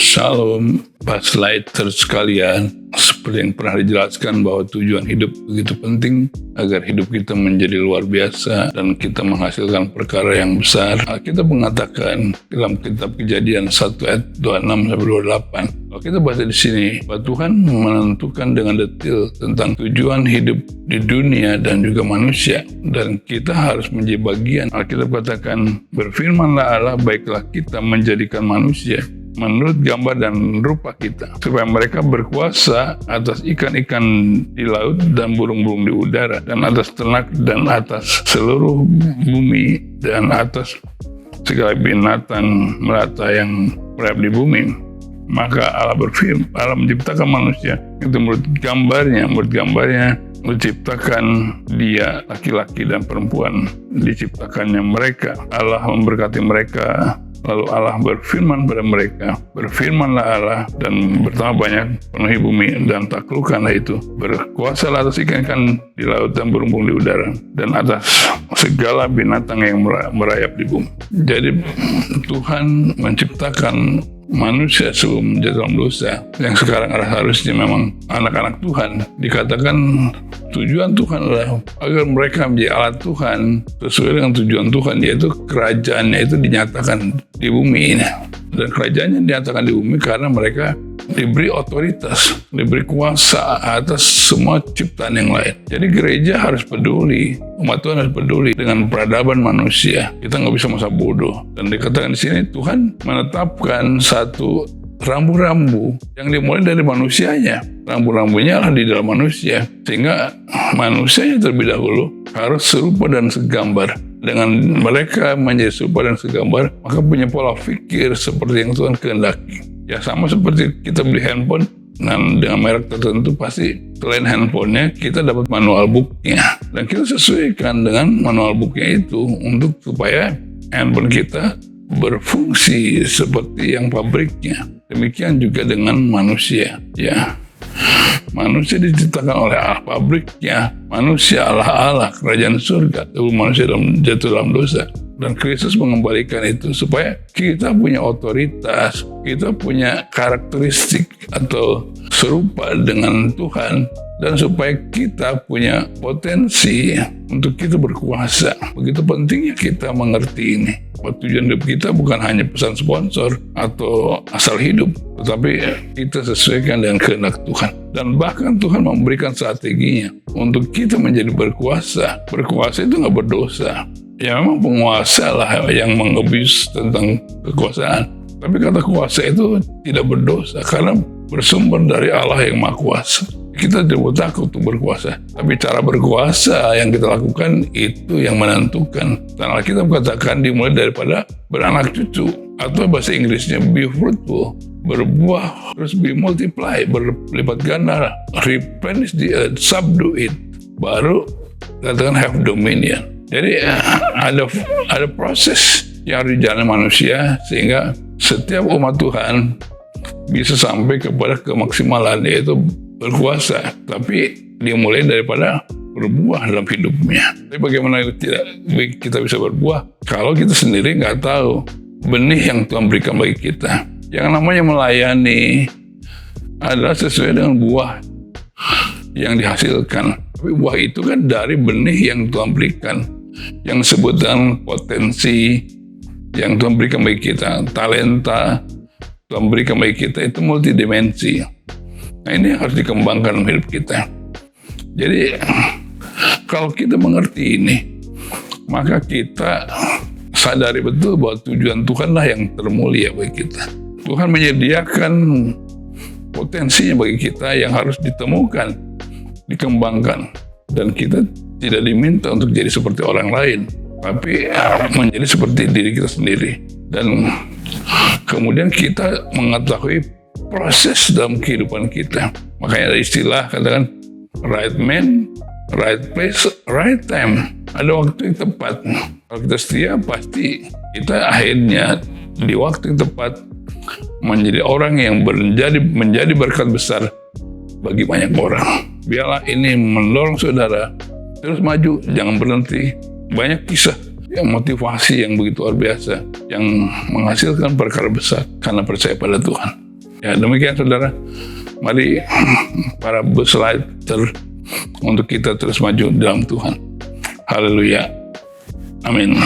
Shalom, Buzz Lighters sekalian. Seperti yang pernah dijelaskan bahwa tujuan hidup begitu penting agar hidup kita menjadi luar biasa dan kita menghasilkan perkara yang besar. Kita mengatakan dalam kitab Kejadian 1 ayat 26-28. Kalau kita baca di sini, bahwa Tuhan menentukan dengan detail tentang tujuan hidup di dunia dan juga manusia, dan kita harus menjadi bagian. Alkitab katakan, berfirmanlah Allah, baiklah kita menjadikan manusia menurut gambar dan rupa kita, supaya mereka berkuasa atas ikan-ikan di laut dan burung-burung di udara, dan atas ternak, dan atas seluruh bumi, dan atas segala binatang melata yang merayap di bumi. Maka Allah berfirman, Allah menciptakan manusia itu menurut gambarnya, menciptakan dia laki-laki dan perempuan, diciptakannya mereka. Allah memberkati mereka. Lalu Allah berfirman pada mereka, berfirmanlah Allah dan bertambah banyak, penuhi bumi dan taklukkanlah itu. Berkuasalah atas ikan-ikan di laut dan burung-burung di udara, dan atas segala binatang yang merayap di bumi. Jadi Tuhan menciptakan manusia sebelum menjadi dalam dosa, yang sekarang harusnya memang anak-anak Tuhan. Dikatakan tujuan Tuhan adalah agar mereka menjadi alat Tuhan sesuai dengan tujuan Tuhan, yaitu kerajaannya itu dinyatakan di bumi ini. Dan kerajaannya dinyatakan di bumi karena mereka diberi otoritas, diberi kuasa atas semua ciptaan yang lain. Jadi gereja harus peduli, umat Tuhan harus peduli dengan peradaban manusia. Kita nggak bisa masa bodoh. Dan dikatakan di sini Tuhan menetapkan satu rambu-rambu yang dimulai dari manusianya. Rambu-rambunya adalah di dalam manusia, sehingga manusianya terlebih dahulu harus serupa dan segambar. Dengan mereka menjadi serupa dan segambar, maka punya pola pikir seperti yang Tuhan kehendaki. Ya sama seperti kita beli handphone, dan dengan merek tertentu pasti selain handphonenya kita dapat manual booknya, dan kita sesuaikan dengan manual booknya itu untuk supaya handphone kita berfungsi seperti yang pabriknya. Demikian juga dengan manusia, ya. Manusia diciptakan oleh Allah, pabriknya manusia Allah, kerajaan surga. Tapi manusia jatuh dalam dosa. Dan Kristus mengembalikan itu supaya kita punya otoritas, kita punya karakteristik atau serupa dengan Tuhan, dan supaya kita punya potensi untuk kita berkuasa. Begitu pentingnya kita mengerti ini. Tujuan hidup kita bukan hanya pesan sponsor atau asal hidup, tetapi kita sesuaikan dengan kehendak Tuhan. Dan bahkan Tuhan memberikan strateginya untuk kita menjadi berkuasa. Berkuasa itu nggak berdosa. Ya memang penguasa lah yang mengabuse tentang kekuasaan. Tapi kata kuasa itu tidak berdosa karena bersumber dari Allah yang Maha Kuasa. Kita tidak perlu takut untuk berkuasa. Tapi cara berkuasa yang kita lakukan itu yang menentukan. Dan Alkitab katakan dimulai daripada beranak cucu. Atau bahasa Inggrisnya be fruitful. Berbuah, terus be multiply, berlipat ganda. Replenish the earth, subdue it. Baru katakan have dominion. Jadi ada proses yang harus dijalani manusia sehingga setiap umat Tuhan bisa sampai kepada kemaksimalan, yaitu berkuasa. Tapi dimulai daripada berbuah dalam hidupnya. Tapi bagaimana kita bisa berbuah kalau kita sendiri nggak tahu benih yang Tuhan berikan bagi kita. Yang namanya melayani adalah sesuai dengan buah yang dihasilkan. Tapi buah itu kan dari benih yang Tuhan berikan, yang disebut dengan potensi yang Tuhan berikan bagi kita, talenta Tuhan berikan bagi kita, itu multidimensi. Nah ini harus dikembangkan dalam hidup kita. Jadi kalau kita mengerti ini, maka kita sadari betul bahwa tujuan Tuhanlah yang termulia bagi kita. Tuhan menyediakan potensinya bagi kita yang harus ditemukan, dikembangkan. Dan kita tidak diminta untuk jadi seperti orang lain, tapi menjadi seperti diri kita sendiri. Dan kemudian kita mengetahui proses dalam kehidupan kita. Makanya ada istilah katakan right man, right place, right time. Ada waktu yang tepat. Kalau kita setia, pasti kita akhirnya di waktu yang tepat menjadi orang yang menjadi berkat besar bagi banyak orang. Biarlah ini mendorong saudara terus maju, jangan berhenti. Banyak kisah yang motivasi yang begitu luar biasa, yang menghasilkan perkara besar karena percaya pada Tuhan. Ya, demikian saudara. Mari para buslighter untuk kita terus maju dalam Tuhan. Haleluya. Amin.